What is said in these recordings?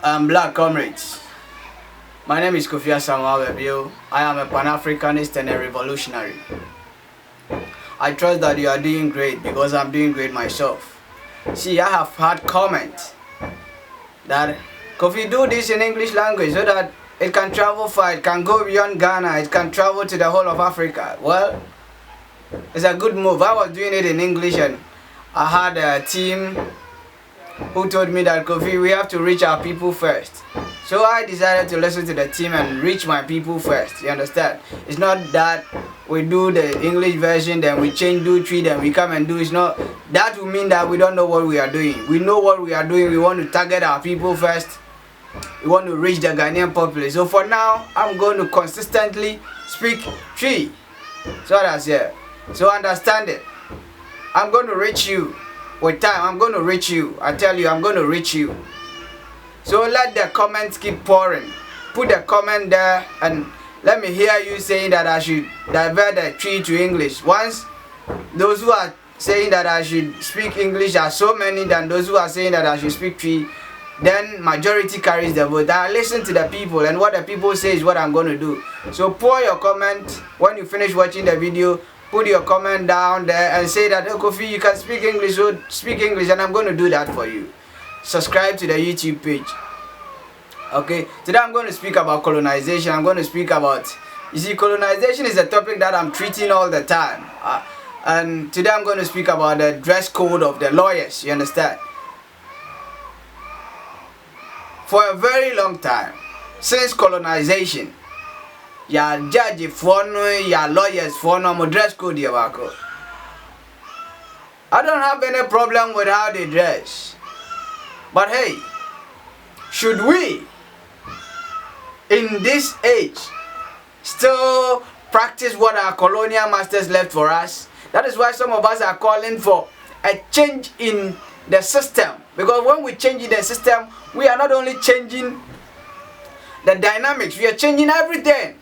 Black comrades. My name is Kofi Asamoah-Ababio. I am a Pan-Africanist and a revolutionary. I trust that you are doing great because I'm doing great myself. See, I have had comments that Kofi, do this in English language so that it can travel far, it can go beyond Ghana, it can travel to the whole of Africa. Well, it's a good move. I was doing it in English and I had a team who told me that, Kofi, we have to reach our people first. So I decided to listen to the team and reach my people first. You understand? It's not that we do the English version, then we change do three, then we come and do. It's not that will mean that we don't know what we are doing. We know what we are doing. We want to target our people first. We want to reach the Ghanaian populace. So for now, I'm going to consistently speak three. So that's it. So understand it. I'm going to reach you. With time, I'm going to reach you. I tell you, I'm going to reach you. So let the comments keep pouring. Put the comment there and let me hear you saying that I should divert the tree to English. Once those who are saying that I should speak English are so many than those who are saying that I should speak tree, then majority carries the vote. I listen to the people, and what the people say is what I'm going to do. So pour your comment when you finish watching the video. Put your comment down there and say that, oh, Kofi, you can speak English, so speak English, and I'm going to do that for you. Subscribe to the YouTube page. Okay, today I'm going to speak about colonization. I'm going to speak about, you see, colonization is a topic that I'm treating all the time. And today I'm going to speak about the dress code of the lawyers, you understand? For a very long time, since colonization, ya judge for no, ya lawyers for no, mo dress code ya wako. I don't have any problem with how they dress. But hey, should we, in this age, still practice what our colonial masters left for us? That is why some of us are calling for a change in the system. Because when we change in the system, we are not only changing the dynamics, we are changing everything.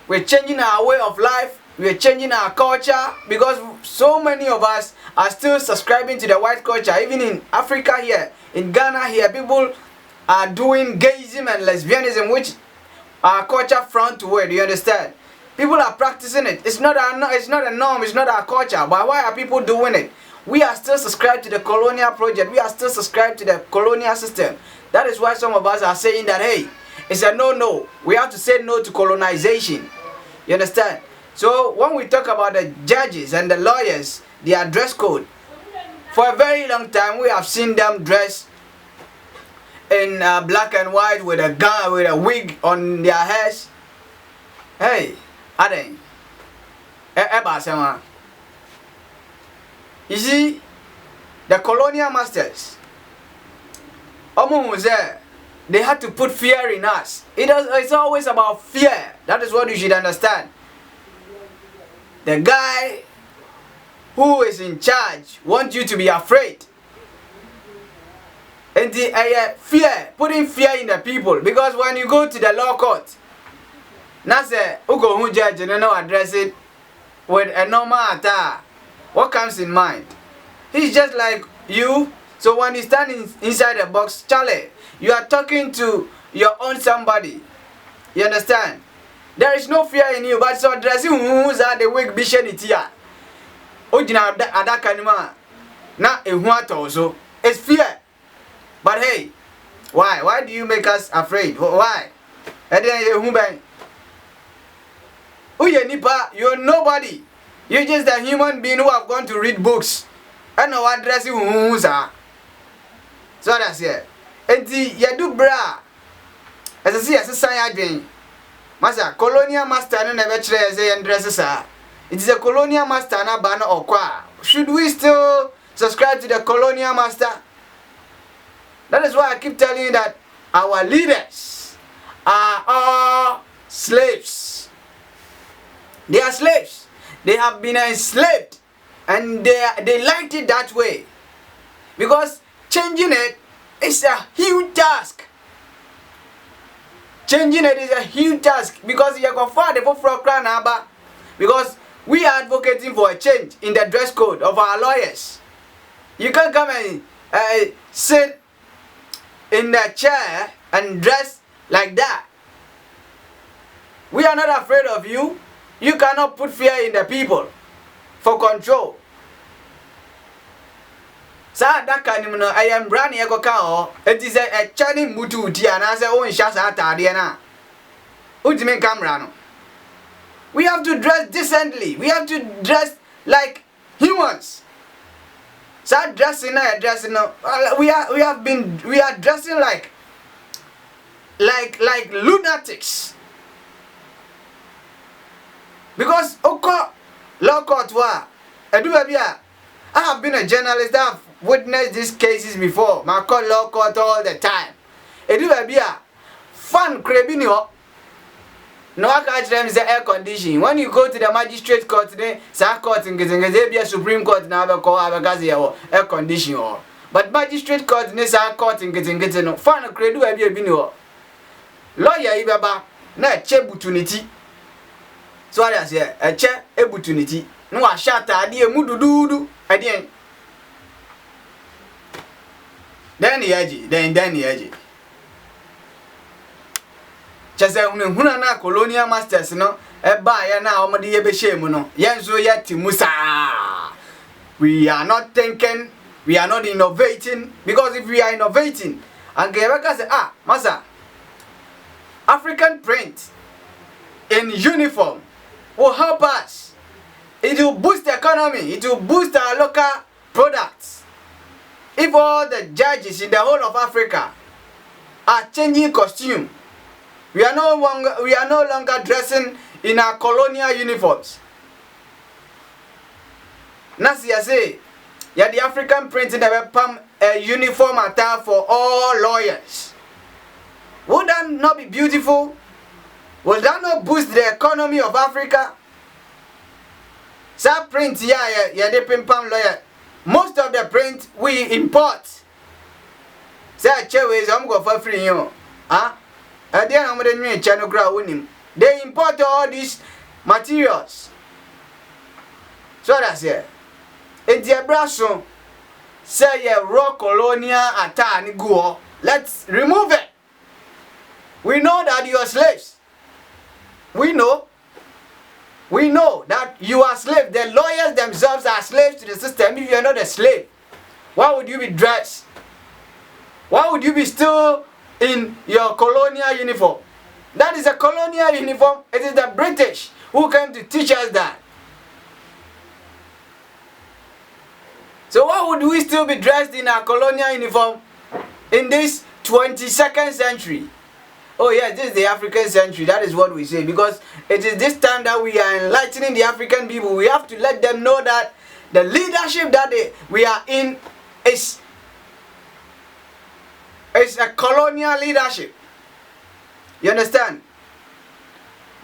We're changing our way of life. We're changing our culture, because so many of us are still subscribing to the white culture. Even in Africa here, in Ghana here, people are doing gayism and lesbianism, which our culture front toward. You understand? People are practicing it. It's not a norm. It's not our culture. But why are people doing it? We are still subscribed to the colonial project. We are still subscribed to the colonial system. That is why some of us are saying that, hey, it's a no-no. We have to say no to colonization. You understand? So when we talk about the judges and the lawyers, their dress code, for a very long time we have seen them dress in black and white with a gun, with a wig on their heads. Hey, Aden, you see, the colonial masters, they had to put fear in us. It's always about fear. That is what you should understand. The guy who is in charge wants you to be afraid. And the fear, putting fear in the people. Because when you go to the law court, that's who judge and no address it with a normal attire. What comes in mind? He's just like you. So when you stand inside the box, Charlie, you are talking to your own somebody. You understand? There is no fear in you, but so dressing who's at the wig bishan it here. Ojina adakanima. Na ehwata also. It's fear. But hey, why? Why do you make us afraid? Why? You're nobody. You're just a human being who have gone to read books. And no addressing who's are. So that's it. And the yadu bra. As I see, as a sign again. Master, colonial master never tries and dresses her. It is a colonial master na banner or qua. Should we still subscribe to the colonial master? That is why I keep telling you that our leaders are all slaves. They are slaves. They have been enslaved, and they liked it that way. Because changing it is a huge task. Changing it is a huge task, because you can find the because we are advocating for a change in the dress code of our lawyers. You can't come and sit in the chair and dress like that. We are not afraid of you. You cannot put fear in the people for control. Sa daka ni no I am brand e go ka o. It is a chani mutu uti ana say o nsha sa atade na. Ultimate camera no. We have to dress decently. We have to dress like humans. So dressing no. We are dressing like lunatics. Because law court wa I have been a journalist that have witnessed these cases before. My call law court all the time. Fun craving. No, I catch them is the air conditioning. When you go to the magistrate court, today, court in Gazanga, Supreme Court now have call air conditioning. But magistrate court, court in Gazanga, fun credu have you been lawyer Ibaba, na chebutunity. So I say a chair ebutunity. No, I shut idea mududu again. Then the edge. Just na colonial masters no eba ya na omode ye be shame no yenzo yeti musa. We are not thinking, we are not innovating, because if we are innovating and Gebeka say masa African print in uniform will help us. It will boost the economy, it will boost our local products. If all the judges in the whole of Africa are changing costume, we are no longer dressing in our colonial uniforms. Nasi say, the African print in a uniform attire for all lawyers. Would that not be beautiful? Will that not boost the economy of Africa? That print, the pimpam lawyer. Most of the print we import. Say, I'm going for free, they import all these materials. So that's it. It's a brasso. Say a raw colonial attire. Let's remove it. We know that you are slaves. We know that you are slaves. The lawyers themselves are slaves to the system. If you are not a slave, why would you be dressed? Why would you be still in your colonial uniform? That is a colonial uniform. It is the British who came to teach us that. So why would we still be dressed in our colonial uniform in this 22nd century? Oh yeah, this is the African century. That is what we say. Because it is this time that we are enlightening the African people. We have to let them know that the leadership that we are in is a colonial leadership. You understand?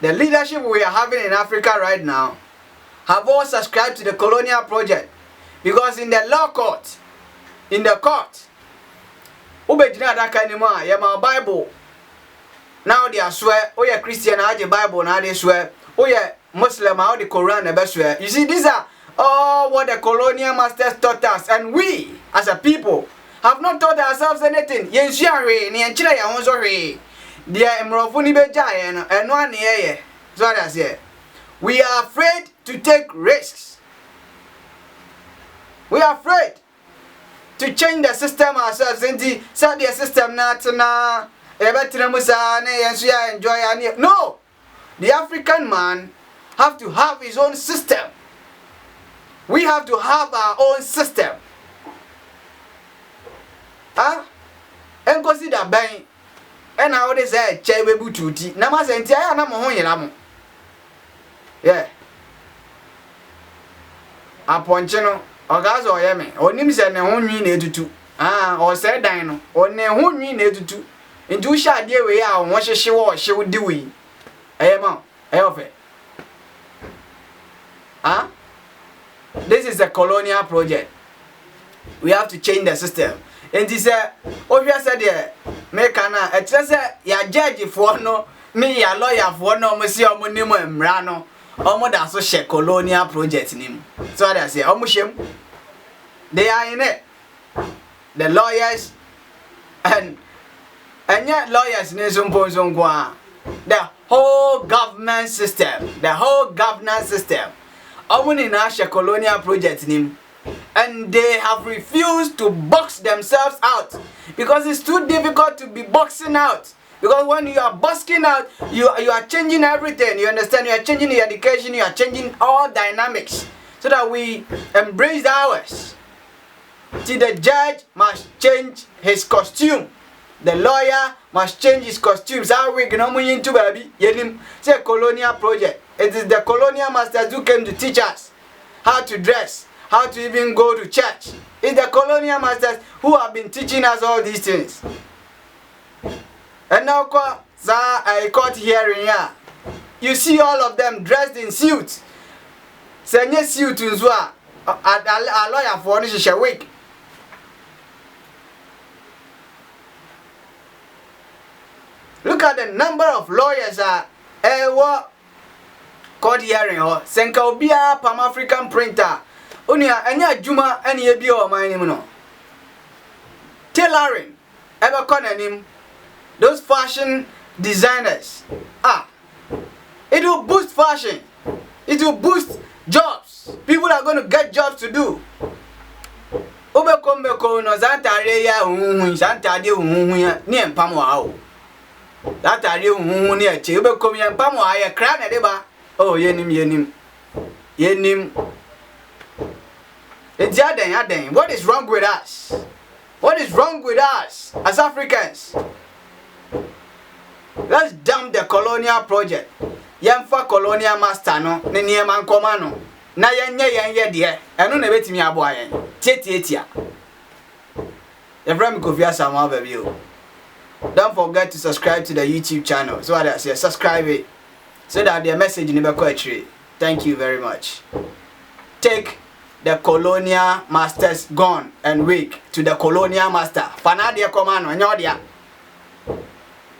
The leadership we are having in Africa right now have all subscribed to the colonial project. Because in the law court, in the court, my Bible. Now they swear, oh yeah, Christian, I the Bible, now they swear, oh yeah, Muslim, how the Quran, they swear. You see, these are all what the colonial masters taught us, and we, as a people, have not taught ourselves anything. We are afraid to take risks. We are afraid to change the system ourselves. Set the system now. No, the African man have to have his own system. We have to have our own system. And consider bang. And I always say, "Chewe bututi." Namase ntia na mo honyela. Yeah. Aponche no, ogazo oyeme. Onim se ne ho nwi na etutu. O se dan no, o ne ho nwi na etutu. Into shade we are on what she was, she would do we. This is a colonial project. We have to change the system. And this obviously said make a just ya judge for no me ya lawyer for no monsieur monimo emrano. Omo da so share colonial project nim. So I say they are in it. The lawyers and And yet lawyers in the whole government system, the whole governance system. Owen in Asha colonial project name. And they have refused to box themselves out because it's too difficult to be boxing out. Because when you are boxing out, you are changing everything. You understand? You are changing the education. You are changing all dynamics so that we embrace ours. See, the judge must change his costume. The lawyer must change his costumes. How we can into baby? Yenim say colonial project. It is the colonial masters who came to teach us how to dress, how to even go to church. It's the colonial masters who have been teaching us all these things. And now, I caught hearing here. You see all of them dressed in suits. Say yes, suit in Zua. A lawyer for this week. Look at the number of lawyers what caught hearing or Senka Obia Pan African printer. Unia anya Juma any ebi or my name no. Tailoring ever connect him. Those fashion designers. It will boost fashion. It will boost jobs. People are going to get jobs to do. Obekombe no zantare ya hunhun zantade hunhun ni empamo awo. Zantare hunhun ni eche obekom ya empamo aye kra na deba. Oh yenim. It's yaden. What is wrong with us? What is wrong with us as Africans? Let's dump the colonial project. Yemfa colonial master no ne niema nkoma no. Na yenye de. Eno na betimi aboa yen. Tietia. Everyone Kofi Asamoah-Ababio. Don't forget to subscribe to the YouTube channel. So that I say subscribe it so that the message never go actually. Thank you very much. Take the colonial master's gun and wig to the colonial master. Fanadia komano nyodia.